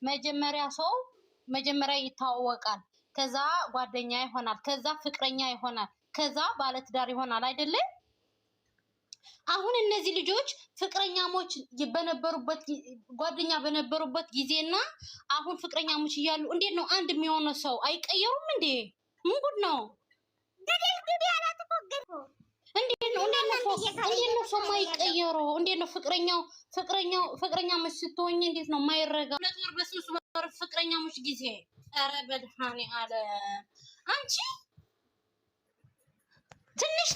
መጀመሪያ ሰው መጀመሪያ ይታወቃል፣ ከዛ ጓደኛ ይሆናል፣ ከዛ ፍቅረኛ ይሆናል፣ ከዛ ባለትዳር ይሆናል አይደለም? አሁን እነዚህ ልጆች ፍቅረኛሞች በነበሩበት ጓደኛ በነበሩበት ጊዜና አሁን ፍቅረኛሞች እያሉ እንዴት ነው አንድ የሚሆነው? ሰው አይቀየሩም እንዴ? ምን ጉድ ነው? እንዴት ነው ሰው ማይቀየሩ? እንዴት ነው ፍቅረኛሞች ስትሆኝ እንዴት ነው ማይረጋ? ሁለት ወር በስንት ወር ፍቅረኛሞች ጊዜ? ኧረ በድሃኔ አለ አንቺ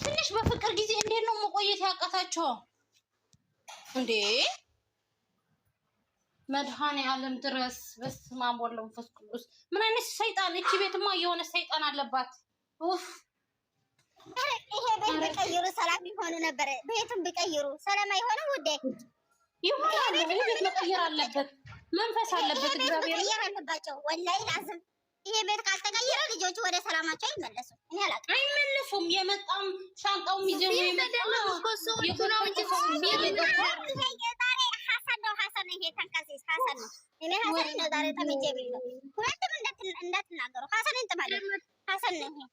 ትንሽ በፍቅር ጊዜ እንዴት ነው መቆየት ያቃታቸው እንዴ? መድኃኔ ዓለም ድረስ በስመ አብ ወወልድ ወመንፈስ ቅዱስ። ምን አይነት ሰይጣን! እቺ ቤትማ የሆነ ሰይጣን አለባት። ኡፍ! ይሄ ቤት ቢቀይሩ ሰላም ይሆኑ ነበር። ቤቱን ቢቀይሩ ሰላም አይሆንም ውዴ። ይሆናል። ቤት መቀየር አለበት፣ መንፈስ አለበት። እግዚአብሔር ያለባቸው ወላሂ ላዝም ይሄ ቤት ካልተቀየረ ልጆቹ ወደ ሰላማቸው አይመለሱ። እኔ አላውቅም። አይመለሱም። የመጣም ሻንጣው ይዘው የመጣው ሐሰን ይሄ ተንከሲስ ሐሰን ነው። እኔ ሐሰን ነው ዛሬ ተመቼ ቢል ነው። ሁለቱም እንዳትናገሩ ሐሰንን ጥማለሁ። ሐሰን ነው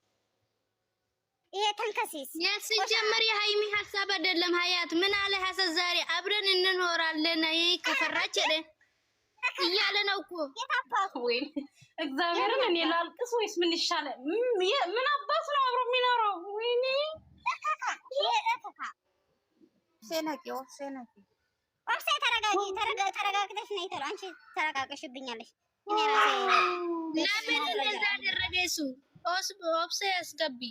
ይሄ ተንከሲስ ሲጀመር የሃይሚ ሐሳብ አይደለም። ሀያት ምን አለ ሐሰን ዛሬ አብረን እንኖራለን ይሄ ከፈራች እያለ ነው እኮ የታባቱ ወይ እግዚአብሔርን እኔ ላልቅስ ወይስ ምን ይሻላል? ምን አባት ነው አብሮ የሚኖረው? ወይኔ ሴነቂው ወፍሴ ተረጋግተሽ ነይ ተለው። አንቺ ተረጋግሽብኛለሽ። እኔ ራሴ ለምን እንደዛ አደረገ እሱ? ወፍሴ ያስገቢ።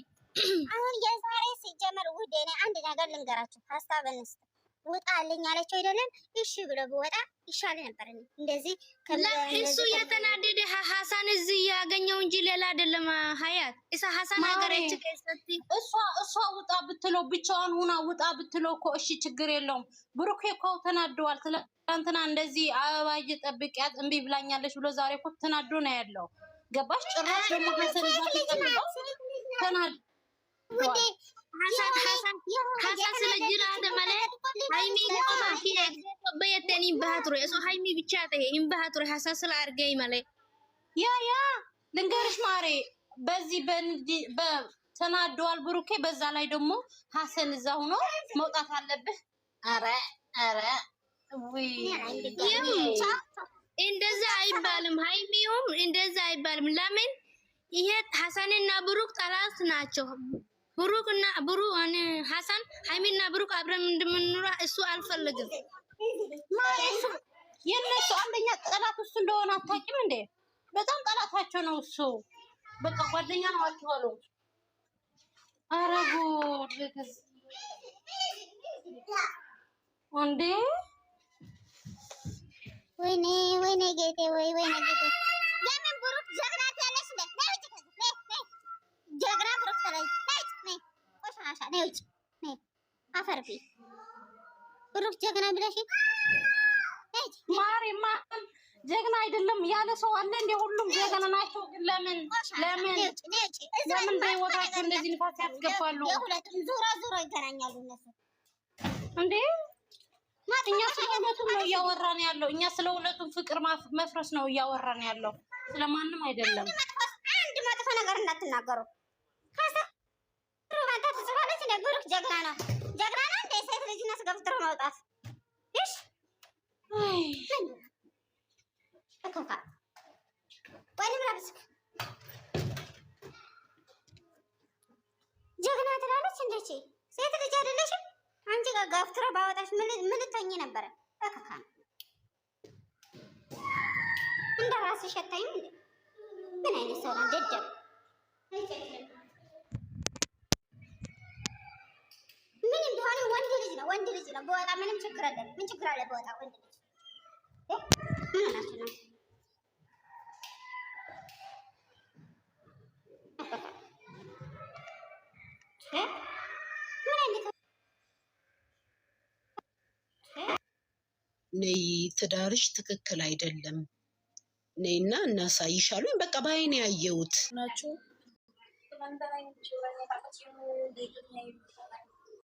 አሁን የዛሬ ሲጀመር ውዴ እኔ አንድ ነገር ልንገራችሁ። ሀሳብ እንስጥ ውጣልኝ አለችው አይደለም? እሺ ብሎ ብወጣ ይሻል ነበር። እንደዚህ እሱ የተናደደ ሐሰን እዚህ ያገኘው እንጂ ሌላ አይደለም። ሀያት እሷ ሐሰን ሀገረች ከሰቲ እሷ ውጣ ብትለው ብቻዋን ሁና ውጣ ብትለው እኮ እሺ ችግር የለውም። ብሩኬ እኮ ተናደዋል። ትናንትና እንደዚህ አበባ እየጠብቂያት እምቢ ብላኛለች ብሎ ዛሬ እኮ ተናዶ ነው ያለው። ገባሽ? ጭራሽ ደግሞ ሐሰን ተናዶ ውዴ ሐሰን ስለጅራ ማለት ሃይሚ ቆማ ኪያት በየተኒ ባህትሮ እሱ ሃይሚ ብቻ ተይ ባህትሮ ሐሰን ስላርገይ ማለት ያ ልንገርሽ ማሬ በዚህ በተናደዋል ብሩኬ። በዛ ላይ ደግሞ ሐሰን እዛ ሆኖ መውጣት አለብህ። አረ ወይ እንደዛ አይባልም። ሃይሚውም እንደዛ አይባልም። ለምን ይሄ ሐሰንና ብሩክ ጠላት ናቸው። ብሩክና ሐሰን ሃይሚና ብሩክ አብረን እንደምንኖር እሱ አልፈልግም። ማለት የነሱ አንደኛ ጠላት እሱ እንደሆነ አታውቂም እንዴ? በጣም ጠላታቸው ነው እሱ። በቃ ጓደኛ ነው አትዋሉ። ኧረ ጉድ እንዴ! ወይኔ ጌቴ ወይኔ ጌቴ። ለምን ብሩክ ጀግና ትያለሽ እንዴ? ጀግና ብሩክ ተለይ ቆሻሻ ነይ ውጭ ነይ አፈርቢ ብሩክ ጀግና ብለሽ ማሪማ ጀግና አይደለም ያለ ሰው አለ እንዴ? ሁሉም ጀግና ናቸው። ግን ለምን በህይወታቸው እንደዚህ ንፋስ ያስገባሉ? የሁለቱም ዙራ ይገናኛሉ እነሱ እንዴ። እኛ ስለ እውነቱም ነው እያወራን ያለው። እኛ ስለ እውነቱም ፍቅር መፍረስ ነው እያወራን ያለው፣ ስለማንም አይደለም። አንድ መጥፎ ነገር እንዳትናገሩ። ብሩክ ጀግና ነው እንደ ሴት ልጅ ነስ ገፍትሮ መውጣት እሺ። እከካ ወይንም ለብስክ ጀግና ትላለች። እንደቺ ሴት ልጅ አይደለሽም አንቺ ጋር ገፍትሮ ባወጣሽ ምን ልትሆኚ ነበረ? እከካ እንደ ራስሽ አታይም እንዴ? ምን አይነት ሰው ነው ደደብ? ምን እንደሆነ ወንድ ልጅ ነው። በወጣ ምንም ችግር አለ? ምን ችግር አለ በወጣ ወንድ ልጅ? ምን ሆናችሁ ነው? ነይ ትዳርሽ ትክክል አይደለም ነይና እናሳይሻለን። በቃ በአይኔ ያየሁት ናቸው።